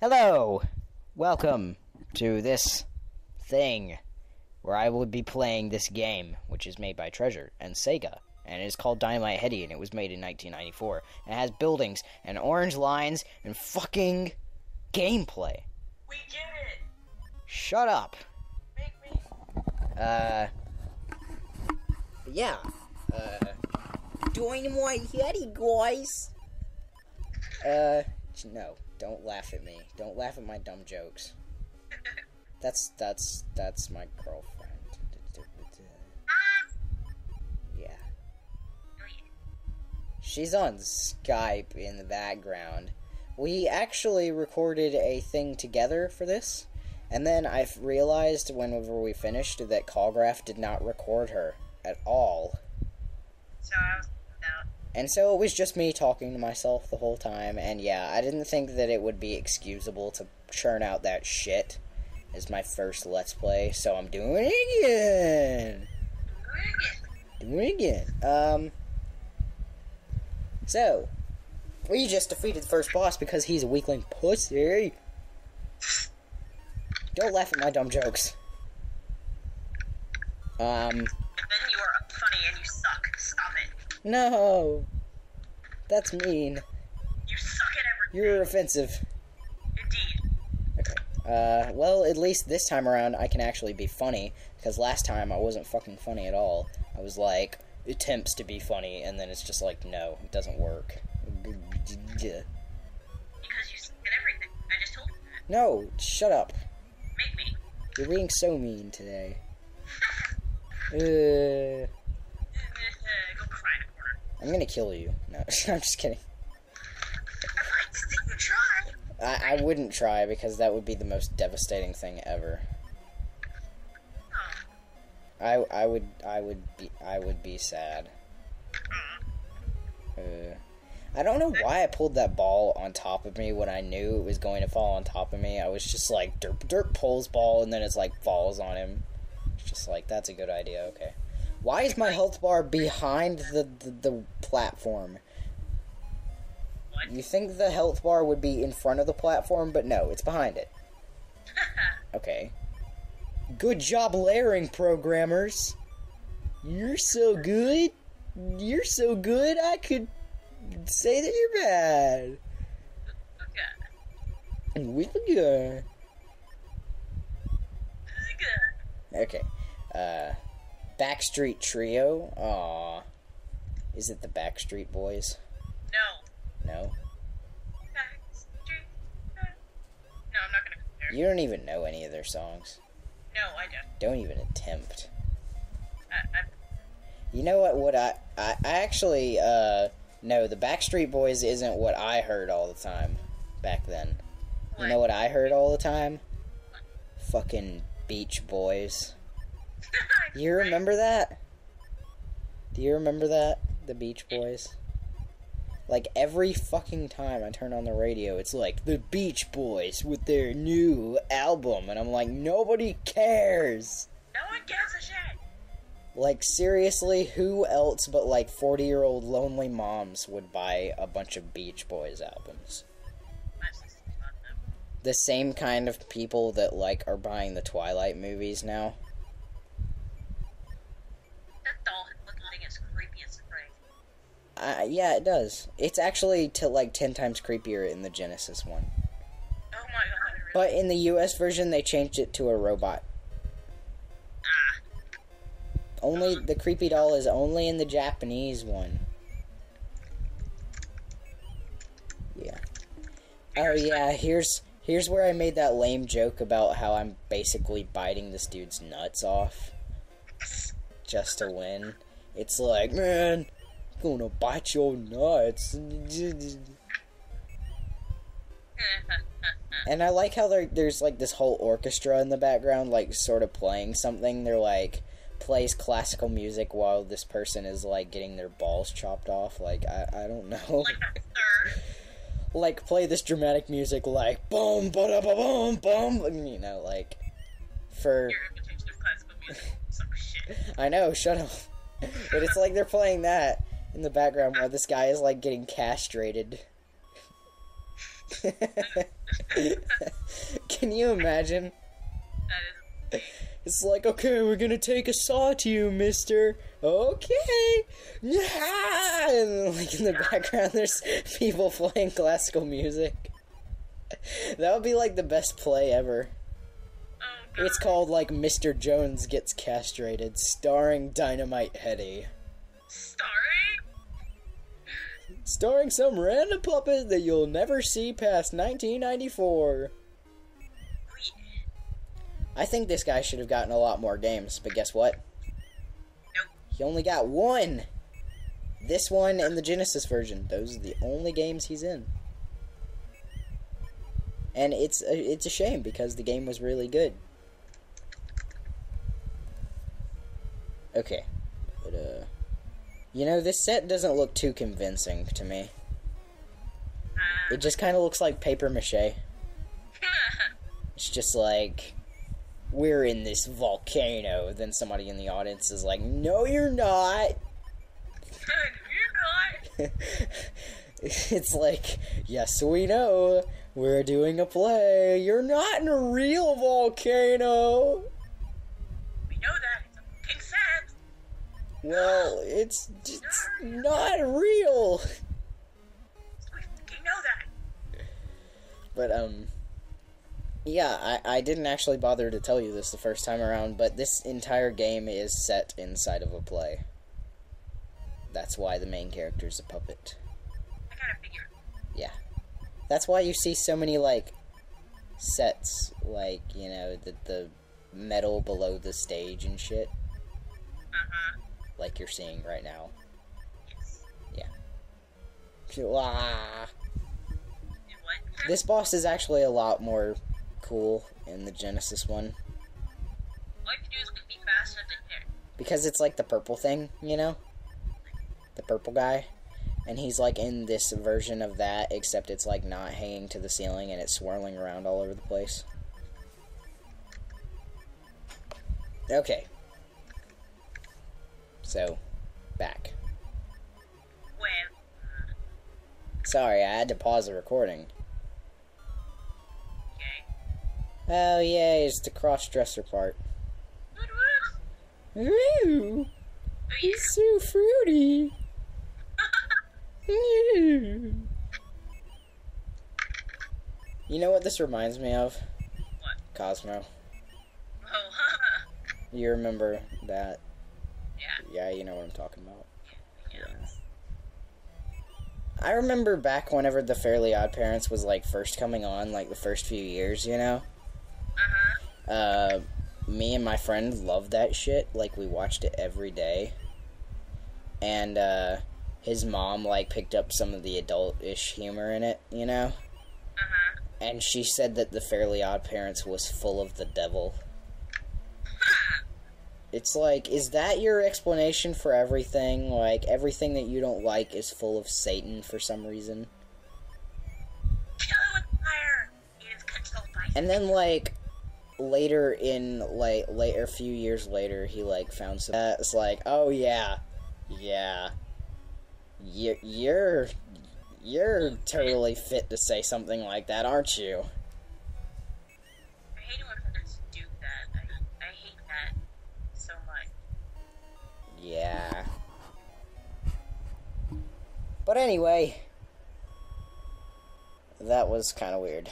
Hello! Welcome to this thing where I will be playing this game, which is made by Treasure and Sega, and it is called Dynamite Headdy, and it was made in 1994. And it has buildings, and orange lines, and fucking gameplay. We did it! Shut up! Make me! Yeah. Dynamite Headdy, guys! No, don't laugh at me. Don't laugh at my dumb jokes. That's my girlfriend. Yeah. She's on Skype in the background. We actually recorded a thing together for this, and then I realized whenever we finished that Callgraph did not record her at all. So I was out. And so it was just me talking to myself the whole time, and yeah, I didn't think that it would be excusable to churn out that shit as my first Let's Play, so I'm doing it again! Doing it again. So, we just defeated the first boss because he's a weakling pussy! Don't laugh at my dumb jokes. Then you are funny and you suck. Stop it. No! That's mean. You suck at everything. You're offensive. Indeed. Okay. Well, at least this time around I can actually be funny, because last time I wasn't fucking funny at all. I was like, attempts to be funny, and then it's just like, no, it doesn't work. Because you suck at everything. I just told you that. No, shut up. Make me. You're being so mean today. Go cry in a corner. I'm gonna kill you. No, I'm just kidding. I'd like to see you try. I wouldn't try, because that would be the most devastating thing ever. Oh. I would be sad. I don't know why I pulled that ball on top of me when I knew it was going to fall on top of me. I was just like, derp derp, pulls ball, and then it's like falls on him. It's just like, that's a good idea, okay. Why is my health bar behind the platform? What? You think the health bar would be in front of the platform, but no, it's behind it. Okay. Good job layering, programmers. You're so good. You're so good, I could say that you're bad. Okay. With a gun. Good. Okay. Backstreet Trio. Aww. Is it the Backstreet Boys? No. No? Backstreet. No, I'm not gonna compare. You don't even know any of their songs. No, I don't. Don't even attempt. I You know what I actually, no, the Backstreet Boys isn't what I heard all the time back then. What? You know what I heard all the time? Fucking Beach Boys. You remember that? Do you remember that? The Beach Boys? Like, every fucking time I turn on the radio, it's like, the Beach Boys with their new album, and I'm like, nobody cares! No one gives a shit. Like, seriously, who else but, like, 40-year-old lonely moms would buy a bunch of Beach Boys albums? My sister's not them. The same kind of people that, like, are buying the Twilight movies now. That doll looking is creepy as spray. Yeah, it does. It's actually, like, 10 times creepier in the Genesis one. Oh my god, really? But in the US version, they changed it to a robot. Ah. Only, the creepy doll is only in the Japanese one. Yeah. Oh yeah, here's where I made that lame joke about how I'm basically biting this dude's nuts off. Just to win. It's like, man, I'm gonna bite your nuts. And I like how there's like this whole orchestra in the background, like, sort of playing something. They're like, plays classical music while this person is like getting their balls chopped off. Like, I don't know. Like a third. Like, play this dramatic music like boom ba da ba boom boom, you know, like, for Your imitation of classical music. Some shit. I know, shut up. But it's like they're playing that in the background while this guy is like getting castrated. Can you imagine? That is. It's like, okay, we're gonna take a saw to you, mister. Okay. Yeah. And like in the background, there's people playing classical music. That would be like the best play ever. Oh, God. It's called like Mr. Jones Gets Castrated, starring Dynamite Headdy. Starring some random puppet that you'll never see past 1994. I think this guy should have gotten a lot more games, but guess what? Nope. He only got one. This one and the Genesis version. Those are the only games he's in. And it's a shame because the game was really good. Okay. But, you know, this set doesn't look too convincing to me. It just kind of looks like paper mache. It's just like, we're in this volcano. Then somebody in the audience is like, no, you're not. You're not. It's like, yes, we know. We're doing a play. You're not in a real volcano. We know that. It's a big set. Well, it's not real. We fucking know that. But, yeah, I didn't actually bother to tell you this the first time around, but this entire game is set inside of a play. That's why the main character's a puppet. I gotta figure. Yeah. That's why you see so many, like, sets, like, you know, the metal below the stage and shit. Uh-huh. Like you're seeing right now. Yes. Yeah. Ah. And what? This boss is actually a lot more cool in the Genesis one. All you have to do is be faster than him. Because it's like the purple thing, you know? The purple guy. And he's like in this version of that, except it's like not hanging to the ceiling and it's swirling around all over the place. Okay. So, back. Well. Sorry, I had to pause the recording. Okay. Oh, yay, it's the cross-dresser part. What? Ooh, he's so fruity. You know what this reminds me of? What? Cosmo. Oh, You remember that? yeah. Yeah, you know what I'm talking about. Yeah. I remember back whenever the Fairly Odd Parents was, like, first coming on, like, the first few years, you know? Uh-huh. Me and my friend loved that shit. Like, we watched it every day. And, his mom, like, picked up some of the adult-ish humor in it, you know? Uh-huh. And she said that the Fairly Odd Parents was full of the devil. It's like, is that your explanation for everything? Like, everything that you don't like is full of Satan for some reason? Kill it with fire. It is controlled by And then, like, later in, like, a few years later, he, like, found some... it's like, oh, yeah. Yeah. You're totally fit to say something like that, aren't you? I hate it when parents do that. I hate that so much. Yeah. But anyway, that was kind of weird.